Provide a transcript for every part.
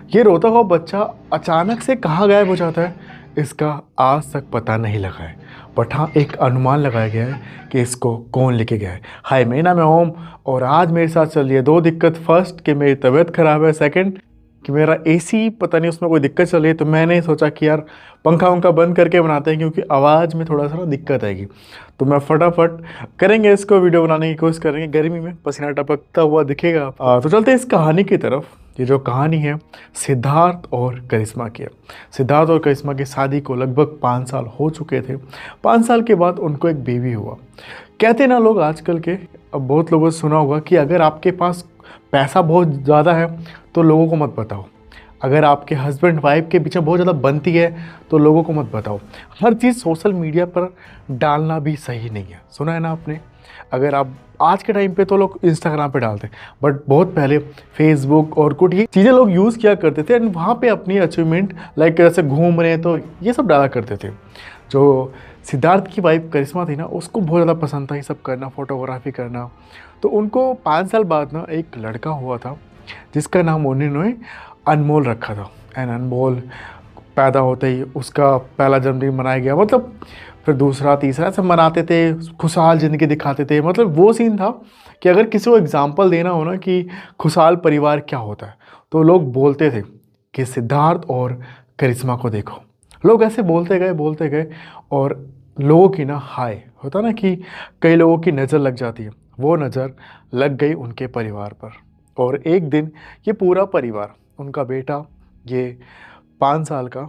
ये रोता हुआ बच्चा अचानक से कहाँ गायब हो जाता है, इसका आज तक पता नहीं लगा है। बट हाँ, एक अनुमान लगाया गया है कि इसको कौन लेके गया है। हाय, मेरा नाम है ओम और आज मेरे साथ चल रही है दो दिक्कत। फर्स्ट कि मेरी तबीयत खराब है, सेकंड कि मेरा एसी पता नहीं उसमें कोई दिक्कत चल रही है। तो मैंने सोचा कि यार पंखा वंखा बंद करके बनाते हैं, क्योंकि आवाज़ में थोड़ा सा ना दिक्कत आएगी। तो मैं फटाफट करेंगे इसको वीडियो बनाने की कोशिश करेंगे। गर्मी में पसीना टपकता हुआ दिखेगा। तो चलते हैं इस कहानी की तरफ। ये जो कहानी है सिद्धार्थ और करिश्मा की है। सिद्धार्थ और करिश्मा की शादी को लगभग 5 साल हो चुके थे। 5 साल के बाद उनको एक बेबी हुआ। कहते ना लोग आजकल के, अब बहुत लोगों से सुना होगा कि अगर आपके पास पैसा बहुत ज़्यादा है तो लोगों को मत बताओ। अगर आपके हस्बैंड वाइफ के पीछे बहुत ज़्यादा बनती है तो लोगों को मत बताओ। हर चीज़ सोशल मीडिया पर डालना भी सही नहीं है। सुना है ना आपने? अगर आप आज के टाइम पे तो लोग इंस्टाग्राम पे डालते हैं, बट बहुत पहले फेसबुक और कुछ ये चीज़ें लोग यूज़ किया करते थे एंड वहाँ पे अपनी अचीवमेंट लाइक जैसे घूम रहे हैं तो ये सब डाला करते थे। जो सिद्धार्थ की वाइफ करिश्मा थी ना, उसको बहुत ज़्यादा पसंद था ये सब करना, फोटोग्राफी करना। तो उनको 5 साल बाद ना एक लड़का हुआ था जिसका नाम उन्होंने अनमोल रखा था। एंड अनमोल पैदा होते ही उसका पहला जन्मदिन मनाया गया। मतलब फिर दूसरा तीसरा ऐसे मनाते थे, खुशहाल ज़िंदगी दिखाते थे। मतलब वो सीन था कि अगर किसी को एग्जाम्पल देना हो ना कि खुशहाल परिवार क्या होता है, तो लोग बोलते थे कि सिद्धार्थ और करिश्मा को देखो। लोग ऐसे बोलते गए और लोगों की ना हाय होता ना कि कई लोगों की नज़र लग जाती है, वो नज़र लग गई उनके परिवार पर। और एक दिन ये पूरा परिवार, उनका बेटा, ये 5 साल का,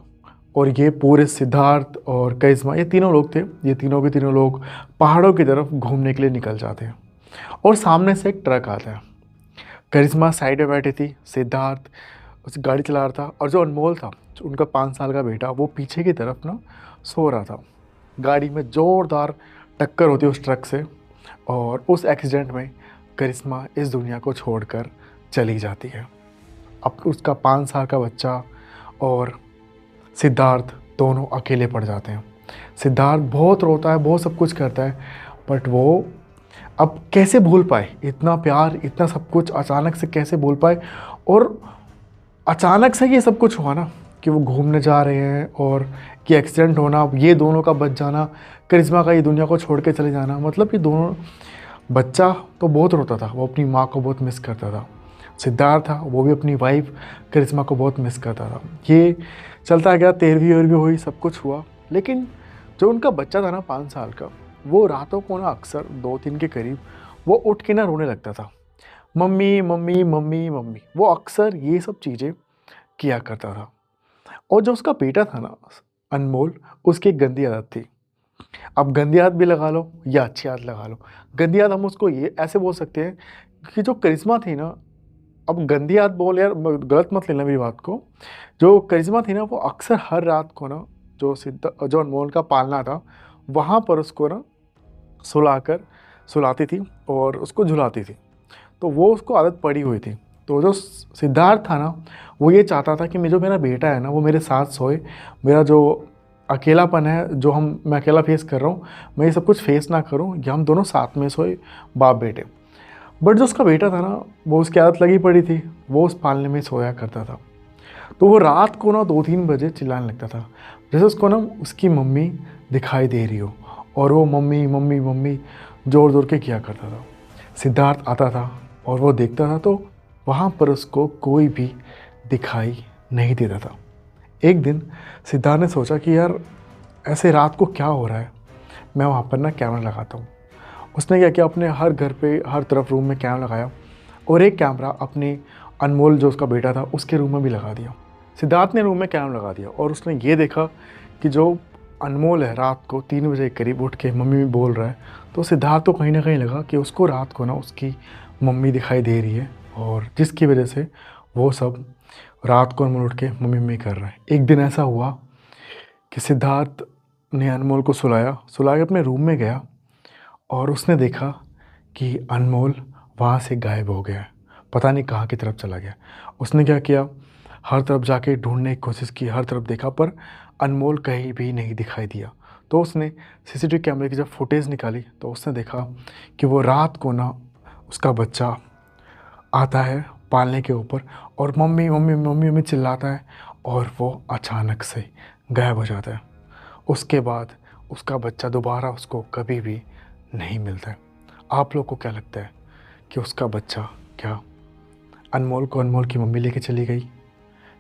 और ये पूरे सिद्धार्थ और करिश्मा, ये तीनों लोग थे। ये तीनों के तीनों लोग पहाड़ों की तरफ घूमने के लिए निकल जाते हैं और सामने से एक ट्रक आता है। करिश्मा साइड में बैठी थी, सिद्धार्थ उस गाड़ी चला रहा था और जो अनमोल था, जो उनका 5 साल का बेटा, वो पीछे की तरफ ना सो रहा था। गाड़ी में ज़ोरदार टक्कर होती है उस ट्रक से और उस एक्सीडेंट में करिश्मा इस दुनिया को छोड़कर चली जाती है। अब उसका 5 साल का बच्चा और सिद्धार्थ दोनों अकेले पड़ जाते हैं। सिद्धार्थ बहुत रोता है, बहुत सब कुछ करता है, बट वो अब कैसे भूल पाए इतना प्यार, इतना सब कुछ अचानक से कैसे भूल पाए। और अचानक से ये सब कुछ हुआ ना कि वो घूमने जा रहे हैं और ये एक्सीडेंट होना, ये दोनों का बच जाना, करिश्मा का ये दुनिया को छोड़ के चले जाना। मतलब ये दोनों, बच्चा तो बहुत रोता था, वो अपनी माँ को बहुत मिस करता था। सिद्धार्थ था, वो भी अपनी वाइफ करिश्मा को बहुत मिस करता था। ये चलता गया, 13वीं हुई, सब कुछ हुआ। लेकिन जो उनका बच्चा था ना 5 साल का, वो रातों को ना अक्सर 2-3 के करीब वो उठ के ना रोने लगता था, मम्मी मम्मी मम्मी मम्मी। वो अक्सर ये सब चीज़ें किया करता था। और जो उसका बेटा था ना अनमोल, उसकी एक गंदी आदत थी। अब गंदी आदत भी लगा लो या अच्छी आदत लगा लो। गंदी आदत हम उसको ये ऐसे बोल सकते हैं कि जो करिश्मा थी ना, अब गंदी आदत बोल यार, गलत मत लेना मेरी बात को। जो करिश्मा थी ना, वो अक्सर हर रात को ना जो अनमोल का पालना था वहाँ पर उसको ना सुलाती थी और उसको झुलाती थी। तो वो उसको आदत पड़ी हुई थी। तो जो सिद्धार्थ था ना, वो ये चाहता था कि मेरा बेटा है ना, वो मेरे साथ सोए। मेरा जो अकेलापन है, जो मैं अकेला फेस कर रहा हूँ, मैं ये सब कुछ फेस ना करूँ, या हम दोनों साथ में सोए, बाप बेटे। बट जो उसका बेटा था ना, वो उसकी आदत लगी पड़ी थी, वो उस पालने में सोया करता था। तो वो रात को ना 2-3 बजे चिल्लाने लगता था, जैसे उसको ना उसकी मम्मी दिखाई दे रही हो, और वो मम्मी मम्मी मम्मी ज़ोर ज़ोर के किया करता था। सिद्धार्थ आता था और वो देखता था, तो वहाँ पर उसको कोई भी दिखाई नहीं देता था। एक दिन सिद्धार्थ ने सोचा कि यार ऐसे रात को क्या हो रहा है, मैं वहाँ पर ना कैमरा लगाता हूँ। उसने क्या किया, अपने हर घर पे हर तरफ रूम में कैमरा लगाया और एक कैमरा अपने अनमोल जो उसका बेटा था उसके रूम में भी लगा दिया। सिद्धार्थ ने रूम में कैमरा लगा दिया और उसने ये देखा कि जो अनमोल है रात को 3 बजे के करीब उठ के मम्मी बोल रहा है। तो सिद्धार्थ को कहीं ना कहीं लगा कि उसको रात को ना उसकी मम्मी दिखाई दे रही है, और जिसकी वजह से वो सब रात को अनमोल उठ के मम्मी मम्मी कर रहा है। एक दिन ऐसा हुआ कि सिद्धार्थ ने अनमोल को सुला के अपने रूम में गया और उसने देखा कि अनमोल वहाँ से गायब हो गया है, पता नहीं कहाँ की तरफ चला गया। उसने क्या किया, हर तरफ जाके ढूंढने की कोशिश की, हर तरफ देखा, पर अनमोल कहीं भी नहीं दिखाई दिया। तो उसने सीसीटीवी कैमरे की जब फुटेज निकाली तो उसने देखा कि वो रात को ना उसका बच्चा आता है पालने के ऊपर, और मम्मी मम्मी मम्मी मम्मी चिल्लाता है और वो अचानक से गायब हो जाता है। उसके बाद उसका बच्चा दोबारा उसको कभी भी नहीं मिलता है। आप लोग को क्या लगता है कि उसका बच्चा क्या अनमोल को अनमोल की मम्मी लेके चली गई,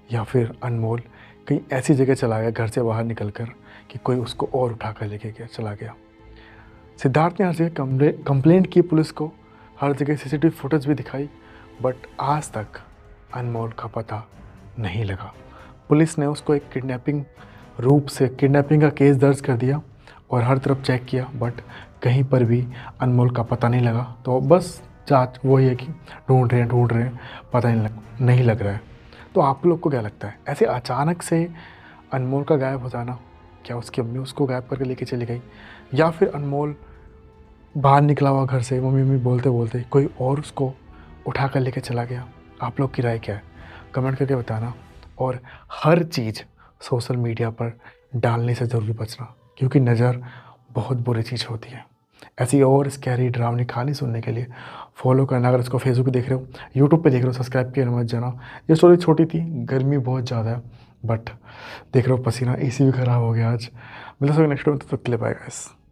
या फिर अनमोल कहीं ऐसी जगह चला गया घर से बाहर निकल कर कि कोई उसको और उठा कर लेके गया चला गया। सिद्धार्थ ने हर जगह कंप्लेंट की पुलिस को, हर जगह सीसीटीवी फुटेज भी दिखाई, बट आज तक अनमोल का पता नहीं लगा। पुलिस ने उसको एक किडनैपिंग का केस दर्ज कर दिया और हर तरफ चेक किया, बट कहीं पर भी अनमोल का पता नहीं लगा। तो बस जांच वही है कि ढूंढ रहे हैं, पता नहीं लग रहा है। तो आप लोग को क्या लगता है, ऐसे अचानक से अनमोल का गायब हो जाना, क्या उसकी अम्मी उसको गायब करके लेके चली गई, या फिर अनमोल बाहर निकला हुआ घर से मम्मी मम्मी बोलते बोलते कोई और उसको उठा कर लेके चला गया? आप लोग की राय क्या है, कमेंट करके बताना। और हर चीज़ सोशल मीडिया पर डालने से ज़रूर बचना, क्योंकि नज़र बहुत बुरी चीज़ होती है। ऐसी और स्कैरी डरावनी कहानी सुनने के लिए फॉलो करना। अगर इसको फेसबुक पे देख रहे हो, यूट्यूब पे देख रहे हो, सब्सक्राइब किया मत जाना। ये स्टोरी छोटी थी, गर्मी बहुत ज़्यादा है, बट देख रहे हो पसीना एसी भी ख़राब हो गया आज। मिलते हैं नेक्स्ट वीडियो में, तब तक के लिए बाय गाइस।